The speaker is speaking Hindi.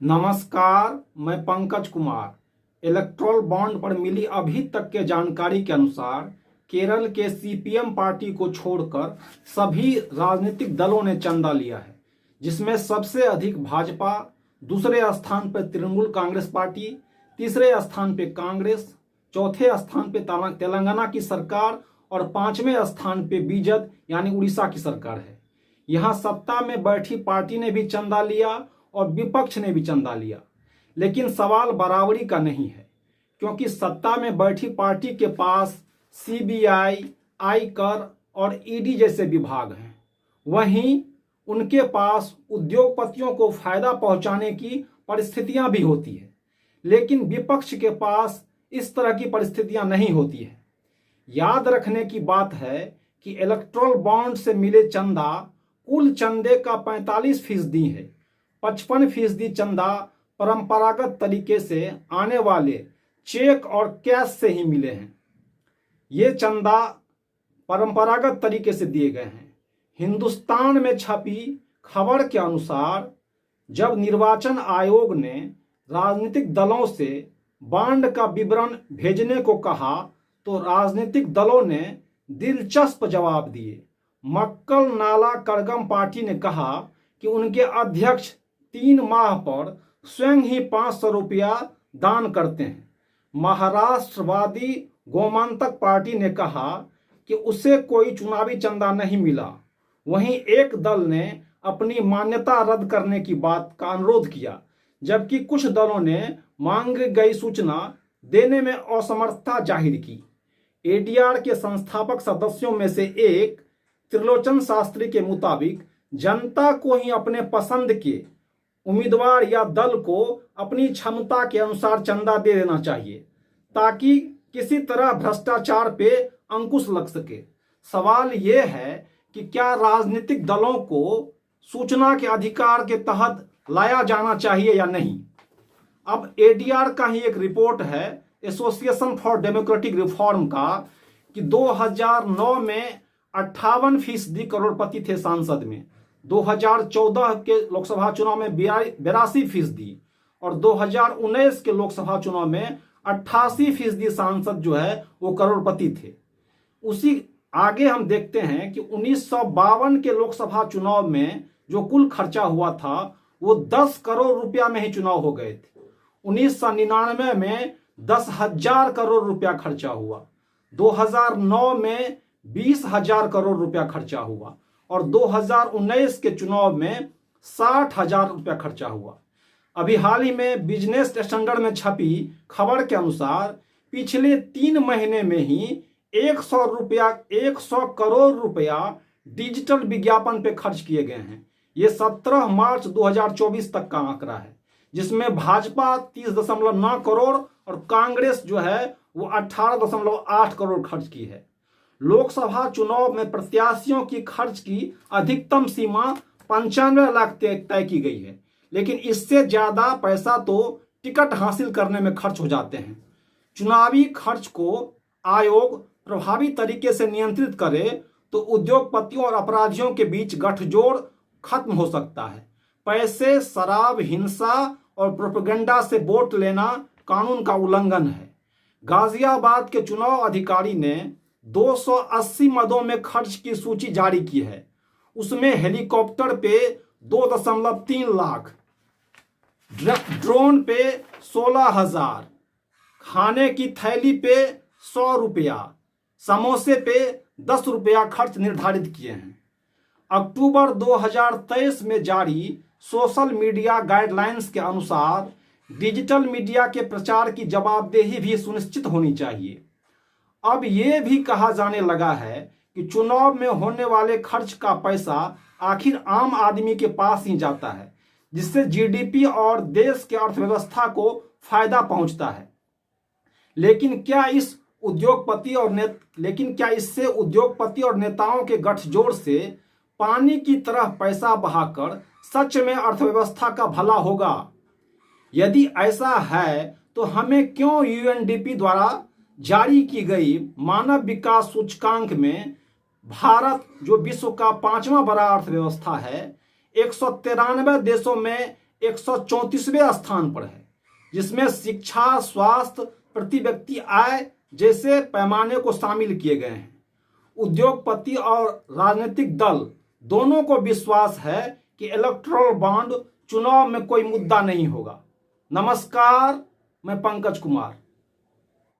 नमस्कार, मैं पंकज कुमार। इलेक्ट्रल बॉन्ड पर मिली अभी तक के जानकारी के अनुसार केरल के सीपीएम पार्टी को छोड़कर सभी राजनीतिक दलों ने चंदा लिया है, जिसमें सबसे अधिक भाजपा, दूसरे स्थान पर तृणमूल कांग्रेस पार्टी, तीसरे स्थान पर कांग्रेस, चौथे स्थान पर तेलंगाना की सरकार और पांचवें स्थान पर बीजेपी यानी उड़ीसा की सरकार है। यहाँ सत्ता में बैठी पार्टी ने भी चंदा लिया और विपक्ष ने भी चंदा लिया, लेकिन सवाल बराबरी का नहीं है, क्योंकि सत्ता में बैठी पार्टी के पास सीबीआई, आयकर और ईडी जैसे विभाग हैं। वहीं उनके पास उद्योगपतियों को फायदा पहुंचाने की परिस्थितियां भी होती है, लेकिन विपक्ष के पास इस तरह की परिस्थितियां नहीं होती है। याद रखने की बात है कि इलेक्ट्रल बॉन्ड से मिले चंदा कुल चंदे का 45% है। 55% चंदा परंपरागत तरीके से आने वाले चेक और कैश से ही मिले हैं। ये चंदा परंपरागत तरीके से दिए गए हैं। हिंदुस्तान में छपी खबर के अनुसार जब निर्वाचन आयोग ने राजनीतिक दलों से बॉन्ड का विवरण भेजने को कहा तो राजनीतिक दलों ने दिलचस्प जवाब दिए। मक्कल नाला करगम पार्टी ने कहा कि उनके अध्यक्ष 3 माह पर स्वयं ही 500 रुपया दान करते हैं। महाराष्ट्रवादी गोमांतक पार्टी ने कहा कि उसे कोई चुनावी चंदा नहीं मिला। वहीं एक दल ने अपनी मान्यता रद्द करने की बात का अनुरोध किया, जबकि कुछ दलों ने मांगी गई सूचना देने में असमर्थता जाहिर की। एडीआर के संस्थापक सदस्यों में से एक त्रिलोचन शास्त्री के मुताबिक जनता को ही अपने पसंद के उम्मीदवार या दल को अपनी क्षमता के अनुसार चंदा दे देना चाहिए, ताकि किसी तरह भ्रष्टाचार पे अंकुश लग सके। सवाल यह है कि क्या राजनीतिक दलों को सूचना के अधिकार के तहत लाया जाना चाहिए या नहीं। अब एडीआर का ही एक रिपोर्ट है, एसोसिएशन फॉर डेमोक्रेटिक रिफॉर्म का, कि 2009 में 58% करोड़पति थे सांसद में, 2014 के लोकसभा चुनाव में 82% और 2019 के लोकसभा चुनाव में 88% सांसद जो है वो करोड़पति थे। उसी आगे हम देखते हैं कि 1952 के लोकसभा चुनाव में जो कुल खर्चा हुआ था वो 10 करोड़ रुपया में ही चुनाव हो गए थे। 1999 में 10,000 करोड़ रुपया खर्चा हुआ, 2009 में 20,000 करोड़ रुपया खर्चा हुआ और 2019 के चुनाव में 60,000 रुपया खर्चा हुआ। अभी हाल ही में बिजनेस स्टैंडर्ड में छपी खबर के अनुसार पिछले 3 महीने में ही 100 करोड़ रुपया डिजिटल विज्ञापन पे खर्च किए गए हैं। ये 17 मार्च 2024 तक का आंकड़ा है, जिसमें भाजपा 30.9 करोड़ और कांग्रेस जो है वो 18.8 करोड़ खर्च की है। लोकसभा चुनाव में प्रत्याशियों की खर्च की अधिकतम सीमा 95 लाख तय की गई है, लेकिन इससे ज्यादा पैसा तो टिकट हासिल करने में खर्च हो जाते हैं। चुनावी खर्च को आयोग प्रभावी तरीके से नियंत्रित करे तो उद्योगपतियों और अपराधियों के बीच गठजोड़ खत्म हो सकता है। पैसे, शराब, हिंसा और प्रोपेगेंडा से वोट लेना कानून का उल्लंघन है। गाजियाबाद के चुनाव अधिकारी ने 280 मदों में खर्च की सूची जारी की है। उसमें हेलीकॉप्टर पे 2.3 लाख, ड्रोन पे 16,000, खाने की थैली पे 100 रुपया, समोसे पे 10 रुपया खर्च निर्धारित किए हैं। अक्टूबर 2023 में जारी सोशल मीडिया गाइडलाइंस के अनुसार डिजिटल मीडिया के प्रचार की जवाबदेही भी सुनिश्चित होनी चाहिए। अब यह भी कहा जाने लगा है कि चुनाव में होने वाले खर्च का पैसा आखिर आम आदमी के पास ही जाता है, जिससे जीडीपी और देश के अर्थव्यवस्था को फायदा पहुंचता है। लेकिन क्या इससे उद्योगपति और नेताओं के गठजोड़ से पानी की तरह पैसा बहाकर सच में अर्थव्यवस्था का भला होगा? यदि ऐसा है तो हमें क्यों यूएनडीपी द्वारा जारी की गई मानव विकास सूचकांक में भारत, जो विश्व का 5वां बड़ा अर्थव्यवस्था है, 193 देशों में 134वें स्थान पर है, जिसमें शिक्षा, स्वास्थ्य, प्रति व्यक्ति आय जैसे पैमाने को शामिल किए गए हैं। उद्योगपति और राजनीतिक दल दोनों को विश्वास है कि इलेक्टोरल बॉन्ड चुनाव में कोई मुद्दा नहीं होगा। नमस्कार, मैं पंकज कुमार।